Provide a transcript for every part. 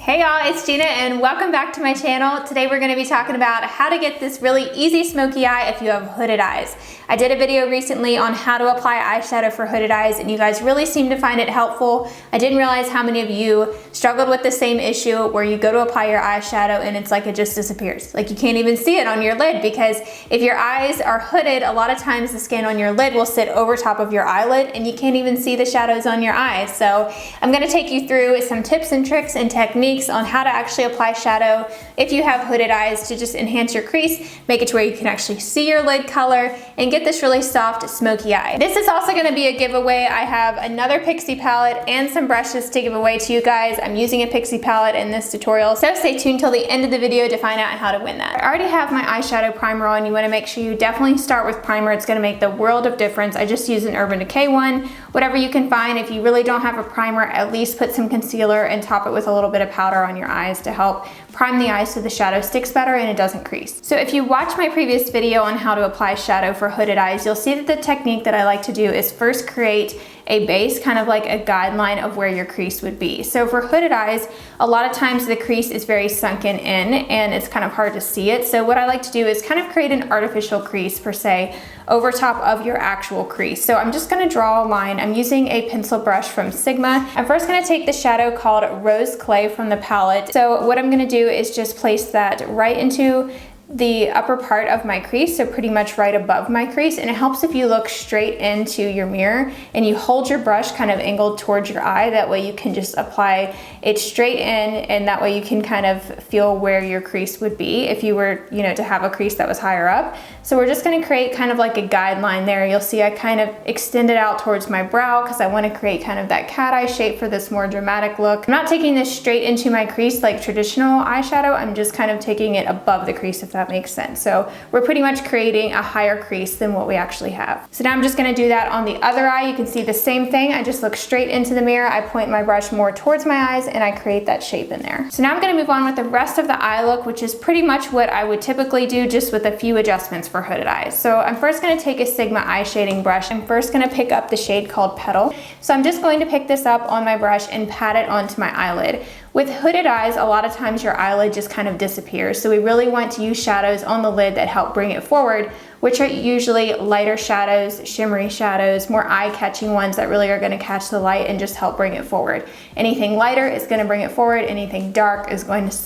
Hey y'all, it's Gina and welcome back to my channel. Today we're going to be talking about how to get this really easy smoky eye if you have hooded eyes. I did a video recently on how to apply eyeshadow for hooded eyes and you guys really seemed to find it helpful. I didn't realize how many of you struggled with the same issue where you go to apply your eyeshadow and it's like it just disappears. Like you can't even see it on your lid because if your eyes are hooded, a lot of times the skin on your lid will sit over top of your eyelid and you can't even see the shadows on your eyes. So I'm going to take you through some tips and tricks and techniques on how to actually apply shadow if you have hooded eyes to just enhance your crease, make it to where you can actually see your lid color and get this really soft smoky eye. This is also going to be a giveaway. I have another Pixie palette and some brushes to give away to you guys. I'm using a Pixie palette in this tutorial, so stay tuned till the end of the video to find out how to win that. I already have my eyeshadow primer on. You want to make sure you definitely start with primer. It's going to make the world of difference. I just use an Urban Decay one, whatever you can find. If you really don't have a primer, at least put some concealer and top it with a little bit of powder on your eyes to help prime the eyes so the shadow sticks better and it doesn't crease. So if you watch my previous video on how to apply shadow for hooded eyes, you'll see that the technique that I like to do is first create a base, kind of like a guideline of where your crease would be. So for hooded eyes, a lot of times the crease is very sunken in and it's kind of hard to see it. So what I like to do is kind of create an artificial crease per se over top of your actual crease. So I'm just gonna draw a line. I'm using a pencil brush from Sigma. I'm first gonna take the shadow called Rose Clay from the palette. So what I'm gonna do is just place that right into the upper part of my crease, so pretty much right above my crease, and it helps if you look straight into your mirror and you hold your brush kind of angled towards your eye. That way you can just apply it straight in and that way you can kind of feel where your crease would be if you were, to have a crease that was higher up. So we're just going to create kind of like a guideline there. You'll see I kind of extend it out towards my brow because I want to create kind of that cat eye shape for this more dramatic look. I'm not taking this straight into my crease like traditional eyeshadow. I'm just kind of taking it above the crease, if that makes sense. So we're pretty much creating a higher crease than what we actually have. So now I'm just going to do that on the other eye. You can see the same thing. I just look straight into the mirror. I point my brush more towards my eyes and I create that shape in there. So now I'm going to move on with the rest of the eye look, which is pretty much what I would typically do, just with a few adjustments for hooded eyes. So I'm first going to take a Sigma eye shading brush. I'm first going to pick up the shade called Petal. So I'm just going to pick this up on my brush and pat it onto my eyelid. With hooded eyes, a lot of times your eyelid just kind of disappears. So we really want to use shadows on the lid that help bring it forward, which are usually lighter shadows, shimmery shadows, more eye-catching ones that really are going to catch the light and just help bring it forward. Anything lighter is going to bring it forward. Anything dark is going to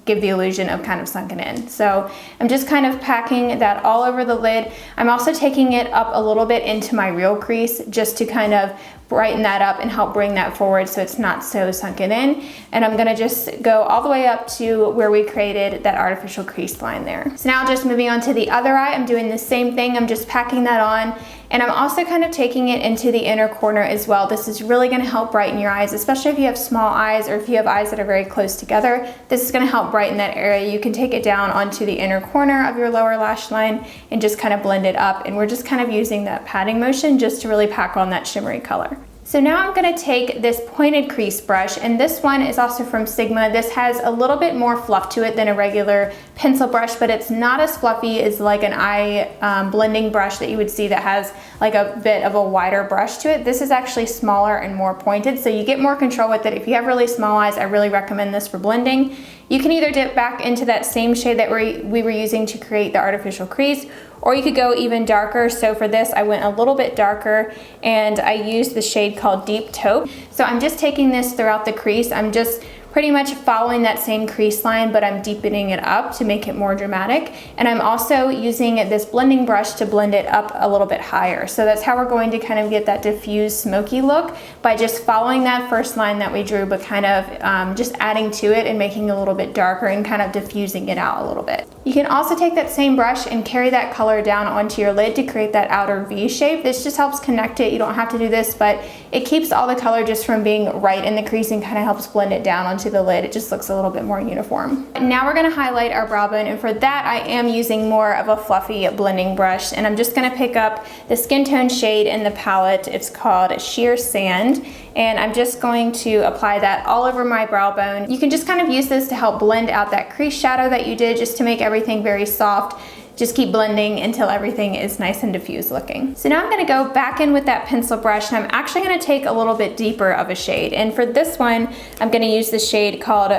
give the illusion of kind of sunken in. So I'm just kind of packing that all over the lid. I'm also taking it up a little bit into my real crease just to kind of brighten that up and help bring that forward so it's not so sunken in. And I'm gonna just go all the way up to where we created that artificial crease line there. So now just moving on to the other eye, I'm doing the same thing. I'm just packing that on and I'm also kind of taking it into the inner corner as well. This is really gonna help brighten your eyes, especially if you have small eyes or if you have eyes that are very close together. This is gonna help brighten that area. You can take it down onto the inner corner of your lower lash line and just kind of blend it up. And we're just kind of using that patting motion just to really pack on that shimmery color. So now I'm going to take this pointed crease brush, and this one is also from Sigma. This has a little bit more fluff to it than a regular pencil brush, but it's not as fluffy as like an eye blending brush that you would see that has like a bit of a wider brush to it. This is actually smaller and more pointed, so you get more control with it. If you have really small eyes, I really recommend this for blending. You can either dip back into that same shade that we were using to create the artificial crease, or you could go even darker. So for this, I went a little bit darker and I used the shade called Deep Taupe. So I'm just taking this throughout the crease. I'm just pretty much following that same crease line, but I'm deepening it up to make it more dramatic. And I'm also using this blending brush to blend it up a little bit higher. So that's how we're going to kind of get that diffused smoky look, by just following that first line that we drew, but kind of just adding to it and making it a little bit darker and kind of diffusing it out a little bit. You can also take that same brush and carry that color down onto your lid to create that outer V shape. This just helps connect it. You don't have to do this, but it keeps all the color just from being right in the crease and kind of helps blend it down onto the lid. It just looks a little bit more uniform. Now we're going to highlight our brow bone, and for that I am using more of a fluffy blending brush, and I'm just going to pick up the skin tone shade in the palette. It's called Sheer Sand, and I'm just going to apply that all over my brow bone. You can just kind of use this to help blend out that crease shadow that you did, just to make everything very soft. just keep blending until everything is nice and diffused looking. So now I'm gonna go back in with that pencil brush, and I'm actually gonna take a little bit deeper of a shade. And for this one, I'm gonna use the shade called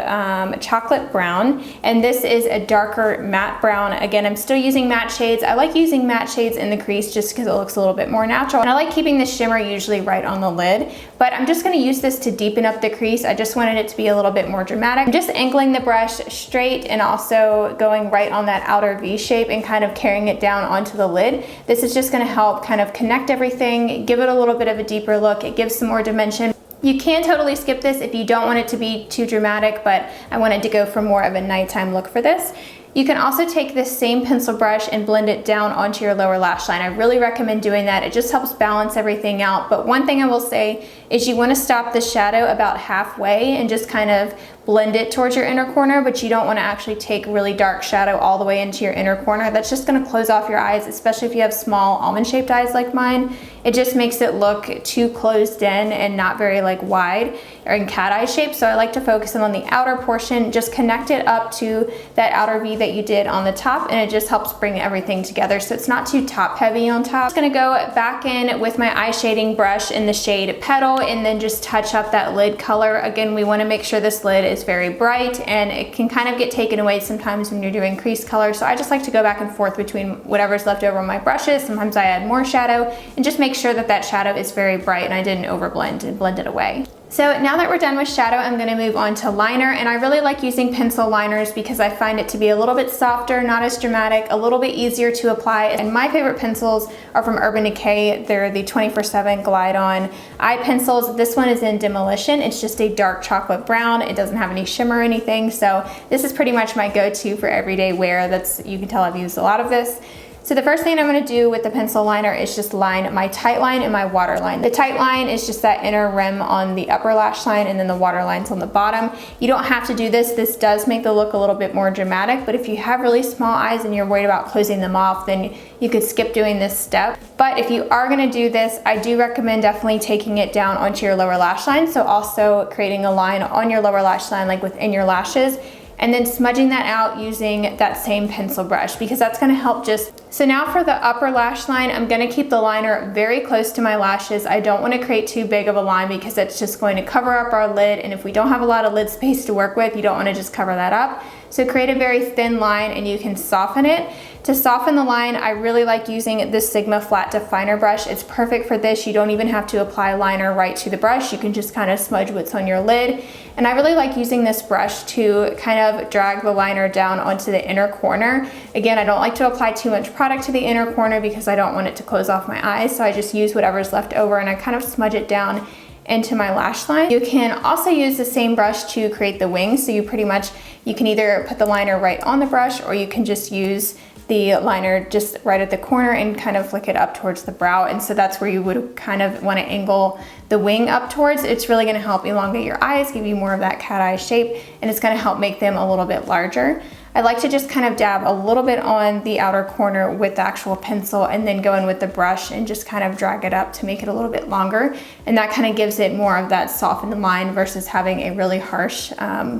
Chocolate Brown, and this is a darker matte brown. Again, I'm still using matte shades. I like using matte shades in the crease just because it looks a little bit more natural. And I like keeping the shimmer usually right on the lid, but I'm just gonna use this to deepen up the crease. I just wanted it to be a little bit more dramatic. I'm just angling the brush straight and also going right on that outer V shape and kind of carrying it down onto the lid. This is just gonna help kind of connect everything, give it a little bit of a deeper look. It gives some more dimension. You can totally skip this if you don't want it to be too dramatic, but I wanted to go for more of a nighttime look for this. You can also take this same pencil brush and blend it down onto your lower lash line. I really recommend doing that. It just helps balance everything out. But one thing I will say is you want to stop the shadow about halfway and just kind of blend it towards your inner corner, but you don't want to actually take really dark shadow all the way into your inner corner. That's just going to close off your eyes, especially if you have small almond shaped eyes like mine. It just makes it look too closed in and not very like wide or in cat eye shape. So I like to focus in on the outer portion, just connect it up to that outer V that you did on the top, and it just helps bring everything together so it's not too top heavy on top. I'm just gonna go back in with my eye shading brush in the shade Petal and then just touch up that lid color. Again, we want to make sure this lid is very bright, and it can kind of get taken away sometimes when you're doing crease color. So I just like to go back and forth between whatever's left over on my brushes. Sometimes I add more shadow and just make sure that that shadow is very bright and I didn't overblend and blend it away. So now that we're done with shadow, I'm gonna move on to liner, and I really like using pencil liners because I find it to be a little bit softer, not as dramatic, a little bit easier to apply. And my favorite pencils are from Urban Decay. They're the 24/7 Glide On eye pencils. This one is in Demolition. It's just a dark chocolate brown. It doesn't have any shimmer or anything. So this is pretty much my go-to for everyday wear. You can tell I've used a lot of this. So the first thing I'm gonna do with the pencil liner is just line my tight line and my water line. The tight line is just that inner rim on the upper lash line, and then the water line's on the bottom. You don't have to do this. This does make the look a little bit more dramatic, but if you have really small eyes and you're worried about closing them off, then you could skip doing this step. But if you are gonna do this, I do recommend definitely taking it down onto your lower lash line. So also creating a line on your lower lash line, like within your lashes, and then smudging that out using that same pencil brush, because that's gonna help So now for the upper lash line, I'm gonna keep the liner very close to my lashes. I don't wanna create too big of a line because that's just going to cover up our lid, and if we don't have a lot of lid space to work with, you don't wanna just cover that up. So create a very thin line and you can soften it. To soften the line, I really like using this Sigma Flat Definer brush. It's perfect for this. You don't even have to apply liner right to the brush. You can just kind of smudge what's on your lid. And I really like using this brush to kind of drag the liner down onto the inner corner. Again, I don't like to apply too much product to the inner corner because I don't want it to close off my eyes. So I just use whatever's left over and I kind of smudge it down into my lash line. You can also use the same brush to create the wings. So you can either put the liner right on the brush, or you can just use the liner just right at the corner and kind of flick it up towards the brow. And so that's where you would kind of want to angle the wing up towards. It's really going to help elongate your eyes, give you more of that cat eye shape, and it's going to help make them a little bit larger. I like to just kind of dab a little bit on the outer corner with the actual pencil and then go in with the brush and just kind of drag it up to make it a little bit longer. And that kind of gives it more of that softened line versus having a really harsh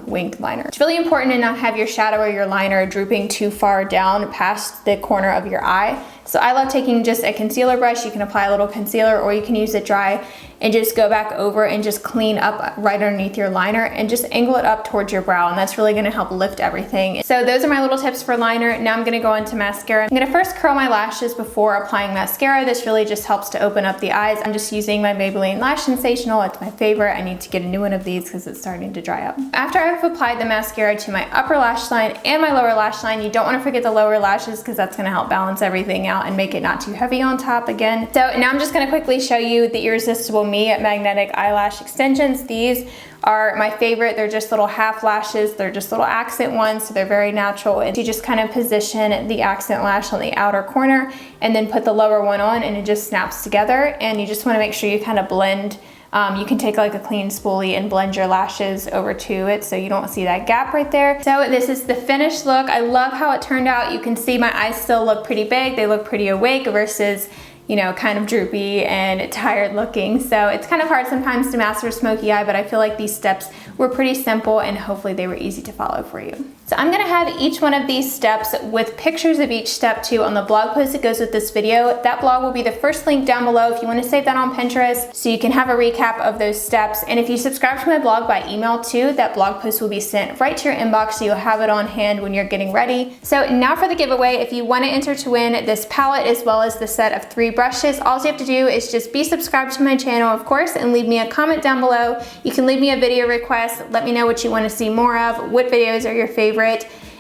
winged liner. It's really important to not have your shadow or your liner drooping too far down past the corner of your eye. So I love taking just a concealer brush. You can apply a little concealer, or you can use it dry and just go back over and just clean up right underneath your liner and just angle it up towards your brow, and that's really gonna help lift everything. So those are my little tips for liner. Now I'm gonna go into mascara. I'm gonna first curl my lashes before applying mascara. This really just helps to open up the eyes. I'm just using my Maybelline Lash Sensational. It's my favorite. I need to get a new one of these because it's starting to dry up. After I've applied the mascara to my upper lash line and my lower lash line, you don't wanna forget the lower lashes because that's gonna help balance everything out and make it not too heavy on top again. So now I'm just gonna quickly show you the Irresistible Me magnetic eyelash extensions. These are my favorite. They're just little half lashes. They're just little accent ones, so they're very natural. And you just kind of position the accent lash on the outer corner and then put the lower one on, and it just snaps together. And you just wanna make sure you kind of blend. You can take like a clean spoolie and blend your lashes over to it so you don't see that gap right there. So this is the finished look. I love how it turned out. You can see my eyes still look pretty big. They look pretty awake versus you know, kind of droopy and tired looking. So it's kind of hard sometimes to master smoky eye, but I feel like these steps were pretty simple and hopefully they were easy to follow for you. So I'm gonna have each one of these steps with pictures of each step too on the blog post that goes with this video. That blog will be the first link down below if you wanna save that on Pinterest so you can have a recap of those steps. And if you subscribe to my blog by email too, that blog post will be sent right to your inbox so you'll have it on hand when you're getting ready. So now for the giveaway, if you wanna enter to win this palette as well as the set of 3 brushes, all you have to do is just be subscribed to my channel, of course, and leave me a comment down below. You can leave me a video request, let me know what you wanna see more of, what videos are your favorite.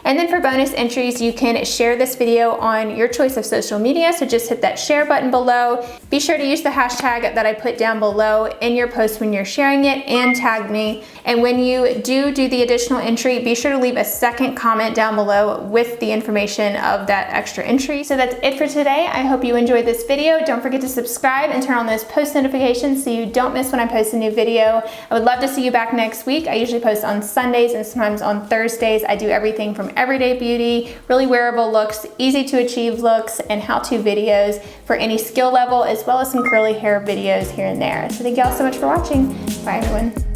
And then for bonus entries, you can share this video on your choice of social media, so just hit that share button below. Be sure to use the hashtag that I put down below in your post when you're sharing it and tag me. And when you do the additional entry, be sure to leave a second comment down below with the information of that extra entry. So that's it for today. I hope you enjoyed this video. Don't forget to subscribe and turn on those post notifications so you don't miss when I post a new video. I would love to see you back next week. I usually post on Sundays and sometimes on Thursdays. I do everything from everyday beauty, really wearable looks, easy to achieve looks, and how-to videos for any skill level, as well as some curly hair videos here and there. So thank you all so much for watching. Bye everyone.